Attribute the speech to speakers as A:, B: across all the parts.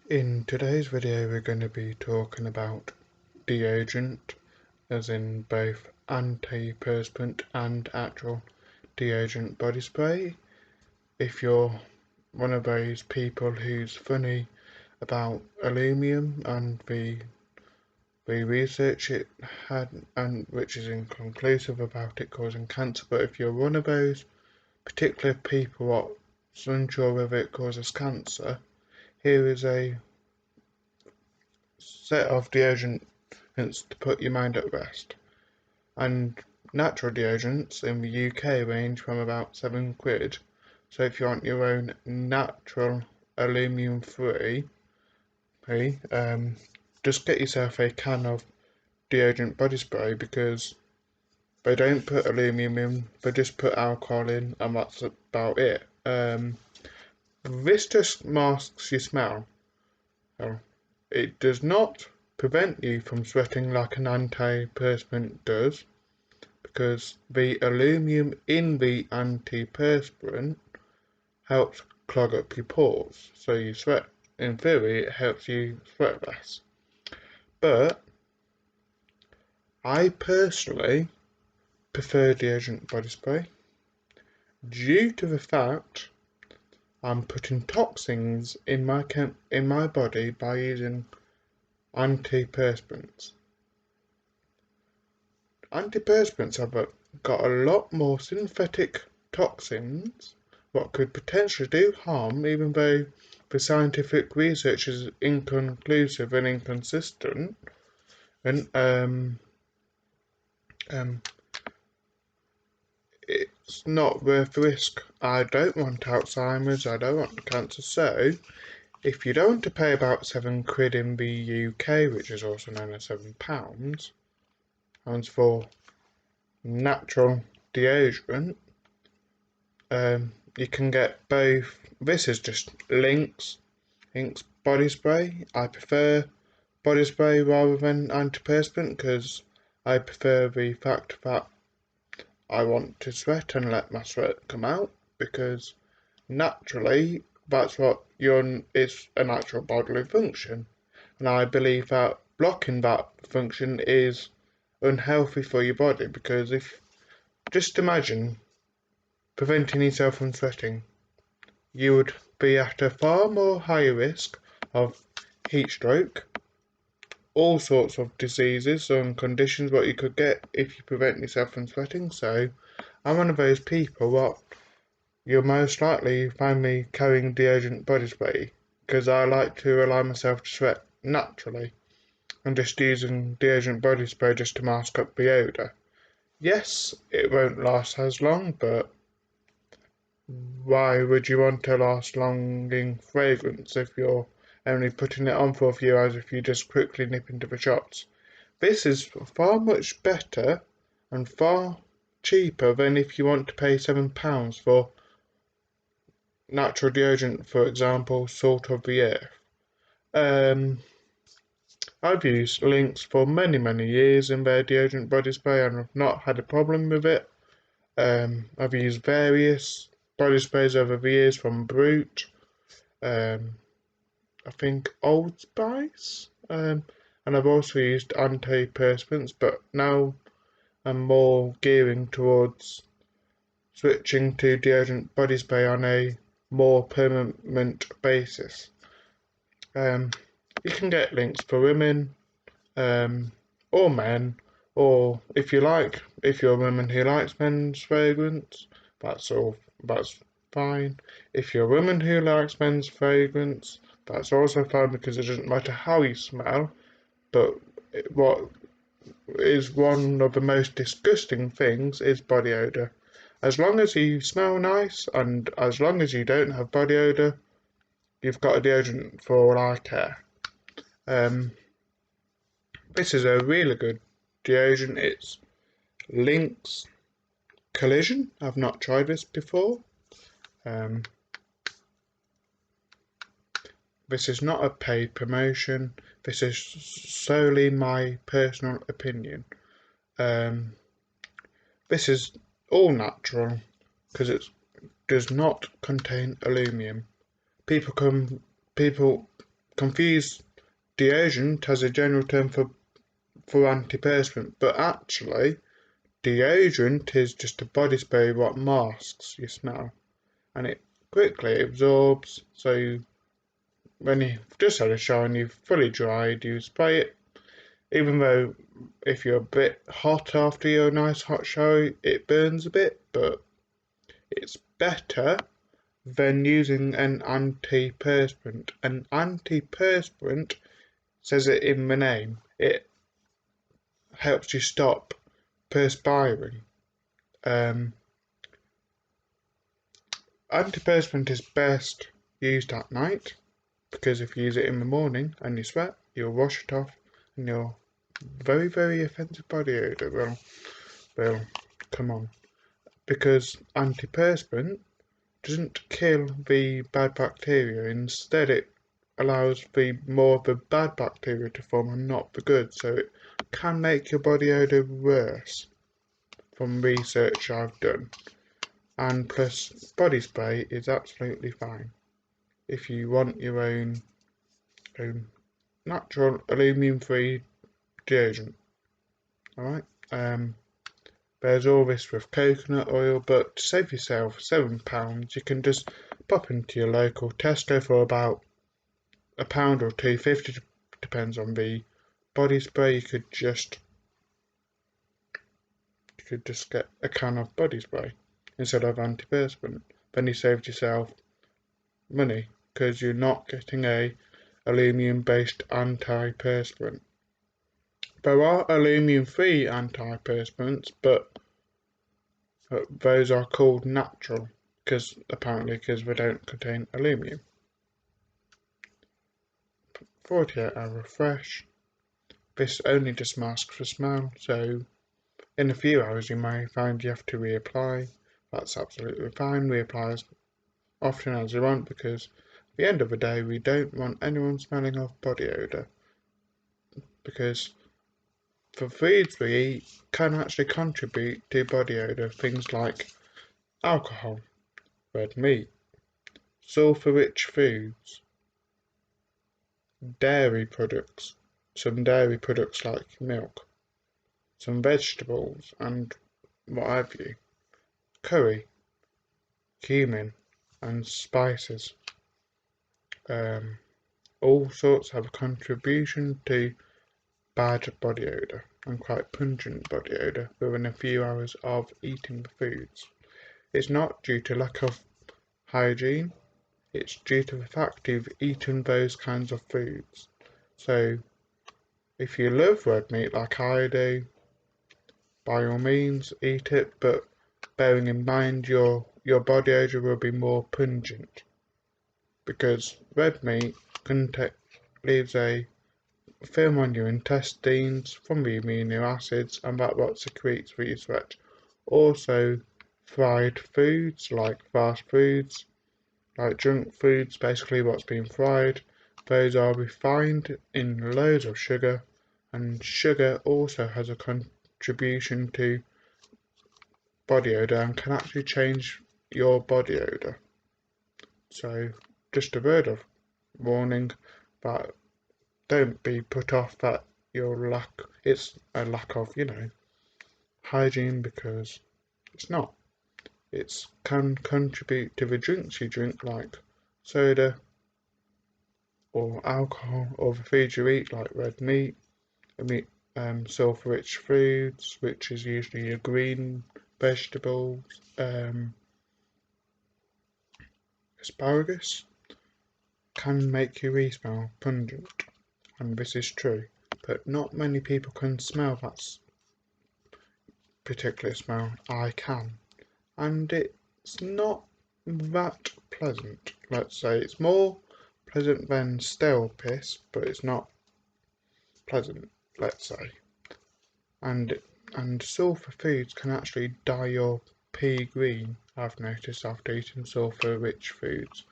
A: In today's video we're going to be talking about deodorant, as in both anti-perspirant and actual deodorant body spray. If you're one of those people who's funny about aluminium and the research it had, and which is inconclusive about it causing cancer, but if you're one of those particular people what's unsure whether it causes cancer, here is a set of deodorants to put your mind at rest. And natural deodorants in the UK range from about £7. So if you want your own natural aluminium free, just get yourself a can of deodorant body spray, because they don't put aluminium in, they just put alcohol in, and that's about it. This just masks your smell. It does not prevent you from sweating like an anti-perspirant does, because the aluminium in the anti-perspirant helps clog up your pores, so you sweat. In theory, it helps you sweat less. But I personally prefer deodorant body spray due to the fact I'm putting toxins in my body by using antiperspirants. Antiperspirants have got a lot more synthetic toxins what could potentially do harm, even though the scientific research is inconclusive and inconsistent. And it's not worth the risk. I don't want Alzheimer's, I don't want cancer, so if you don't want to pay about £7 in the UK, which is also known as £7, for natural deodorant, you can get both. This is just Lynx body spray. I prefer body spray rather than antiperspirant because I prefer the fact that I want to sweat and let my sweat come out, because naturally that's what it's a natural bodily function, and I believe that blocking that function is unhealthy for your body, because if just imagine preventing yourself from sweating, you would be at a far more higher risk of heat stroke, all sorts of diseases and conditions what you could get if you prevent yourself from sweating. So I'm one of those people what you'll most likely find me carrying deodorant body spray, because I like to allow myself to sweat naturally, and just using deodorant body spray just to mask up the odour. Yes, it won't last as long, but why would you want a last-longing fragrance if you're only putting it on for a few hours if you just quickly nip into the shops? This is far much better and far cheaper than if you want to pay £7 for natural deodorant, for example, Salt of the Earth. I've used Lynx for many years in their deodorant body spray and I've not had a problem with it. I've used various body sprays over the years, from Brute, I think Old Spice, and I've also used antiperspirants, but now I'm more gearing towards switching to deodorant body spray on a more permanent basis. You can get Lynx for women, or men, or if you're a woman who likes men's fragrance, that's fine. If you're a woman who likes men's fragrance, that's also fine, because it doesn't matter how you smell. But what is one of the most disgusting things is body odour. As long as you smell nice, and as long as you don't have body odour, you've got a deodorant for all I care. This is a really good deodorant. It's Lynx Collision. I've not tried this before. This is not a paid promotion. This is solely my personal opinion. This is all natural because it does not contain aluminium. People confuse deodorant as a general term for antiperspirant, but actually deodorant is just a body spray what masks your smell, and it quickly absorbs. So when you've just had a shower and you've fully dried, you spray it. Even though if you're a bit hot after your nice hot shower, it burns a bit, but it's better than using an anti-perspirant. An anti-perspirant says it in the name. It helps you stop perspiring. Antiperspirant is best used at night because if you use it in the morning and you sweat, you'll wash it off and your very, very offensive body odour will come on. Because antiperspirant doesn't kill the bad bacteria, instead it allows the more of the bad bacteria to form and not the good, so it can make your body odour worse from research I've done. And plus body spray is absolutely fine if you want your own natural aluminium free deodorant. Alright? There's all this with coconut oil, but to save yourself £7 you can just pop into your local Tesco for about £1 or £2.50, depends on the body spray. You could just get a can of body spray instead of antiperspirant. Then you saved yourself money because you're not getting a aluminium based antiperspirant. There are aluminium free antiperspirants, but those are called natural because they don't contain aluminium. 48-hour fresh. This only just masks the smell, so in a few hours you may find you have to reapply. That's absolutely fine. Reapply as often as you want because at the end of the day we don't want anyone smelling of body odour, because the foods we eat can actually contribute to body odour. Things like alcohol, red meat, sulphur-rich foods, dairy products, some dairy products like milk, some vegetables and what have you, curry, cumin and spices. All sorts have a contribution to bad body odour and quite pungent body odour within a few hours of eating the foods. It's not due to lack of hygiene, it's due to the fact you've eaten those kinds of foods. So if you love red meat like I do, by all means eat it, but bearing in mind your body odour will be more pungent, because red meat leaves a film on your intestines from the amino acids, and that's what secretes through your sweat. Also, fried foods like fast foods, like junk foods, basically what's been fried, those are refined in loads of sugar, and sugar also has a contribution to body odour and can actually change your body odour. So just a word of warning that don't be put off that it's a lack of, hygiene, because it's not. It can contribute to the drinks you drink like soda or alcohol, or the foods you eat like red meat, sulphur-rich foods, which is usually your green vegetables, asparagus, can make your smell pungent, and this is true, but not many people can smell that particular smell. I can, and it's not that pleasant. Let's say it's more pleasant than stale piss, but it's not pleasant, let's say. And sulphur foods can actually dye your pea green, I've noticed, after eating sulphur rich foods.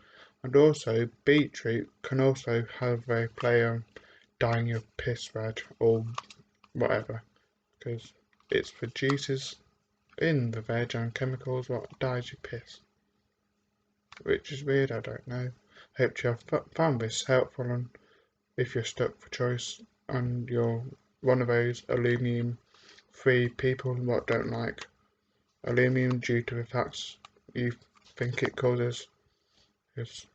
A: And also beetroot can also have a play on dyeing your piss red or whatever, because it's the juices in the veg and chemicals what dyes your piss, which is weird. I don't know. Hope you have found this helpful, and if you're stuck for choice and you're one of those aluminium free people what don't like aluminium due to the fact you think it causes is,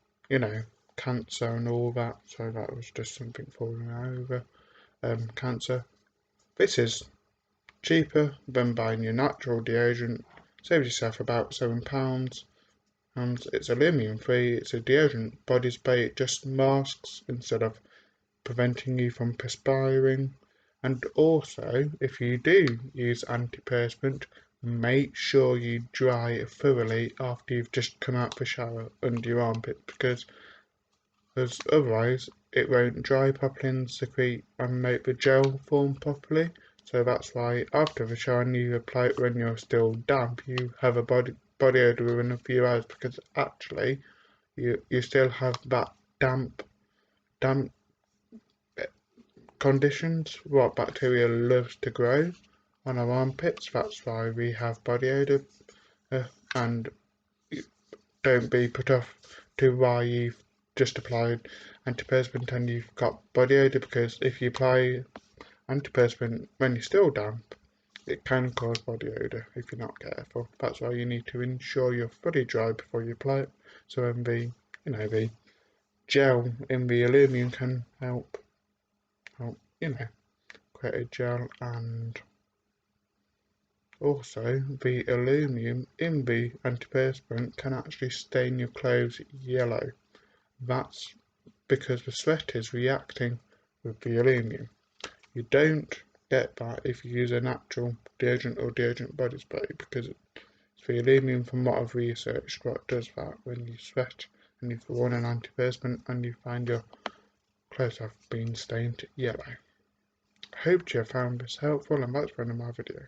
A: cancer and all that. So that was just something falling over. Cancer. This is cheaper than buying your natural deodorant. Saves yourself about £7. And it's aluminium free. It's a deodorant body spray. It just masks instead of preventing you from perspiring. And also, if you do use antiperspirant, make sure you dry it thoroughly after you've just come out the shower under your armpit, because otherwise it won't dry properly and secrete and make the gel form properly. So that's why after the shower you apply it when you're still damp. You have a body odour within a few hours, because actually you still have that damp conditions what bacteria loves to grow on our armpits. That's why we have body odour, and don't be put off to why you've just applied antiperspirant and you've got body odour, because if you apply antiperspirant when you're still damp, it can cause body odour if you're not careful. That's why you need to ensure you're fully dry before you apply it. So when the gel in the aluminium can help, create a gel, and also the aluminium in the antiperspirant can actually stain your clothes yellow. That's because the sweat is reacting with the aluminium. You don't get that if you use a natural deodorant or deodorant body spray, because it's the aluminium, from what I've researched, what does that when you sweat and you've worn an antiperspirant and you find your clothes have been stained yellow. I hope you have found this helpful, and that's the end of my video.